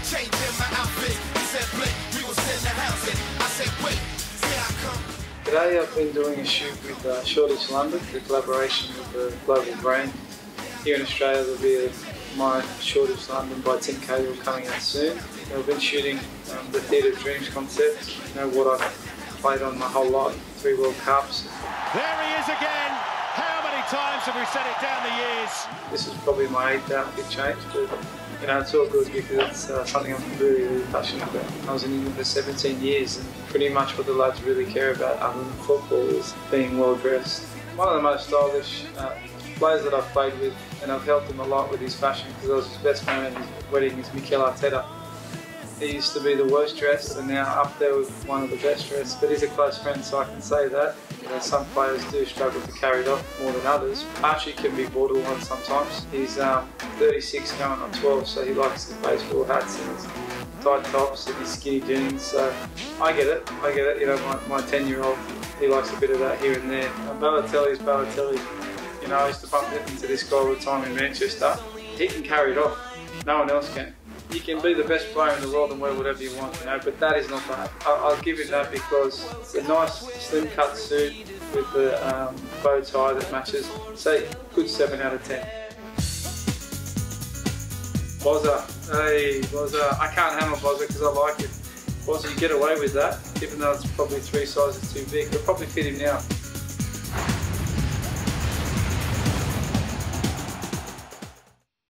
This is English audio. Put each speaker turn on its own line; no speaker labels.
changing my outfit. He said, Blake, we will send the house in. I said, wait, here I come.
Today I've been doing a shoot with Shoreditch London, the collaboration with the global brand. Here in Australia there'll be my Shoreditch London by Tim Cahill coming out soon. I've been shooting the Theatre of Dreams concept, what I've played on my whole life, 3 World Cups.
There he is again! How many times have we set it down the years?
This is probably my 8th outfit change, but it's all good because it's something I'm really, really passionate about. I was in England for 17 years and pretty much what the lads really care about other than football is being well dressed. One of the most stylish players that I've played with, and I've helped him a lot with his fashion because I was his best man at his wedding, is Mikel Arteta. He used to be the worst dressed and now up there with one of the best dressed, but he's a close friend so I can say that. Some players do struggle to carry it off more than others. Archie can be borderline sometimes. He's 36 going on 12, so he likes his baseball hats and his tight tops and his skinny jeans, so I get it. My 10-year-old, he likes a bit of that here and there. Balotelli's Balotelli. I used to bump into this guy all the time in Manchester. He can carry it off, no one else can. You can be the best player in the world and wear whatever you want, but that is not that. I'll give him that because it's a nice slim cut suit with the bow tie that matches. Say, good 7 out of 10. Bozza, hey Bozza, I can't handle Bozza because I like it. Bozza, you get away with that, even though it's probably 3 sizes too big. It'll probably fit him now.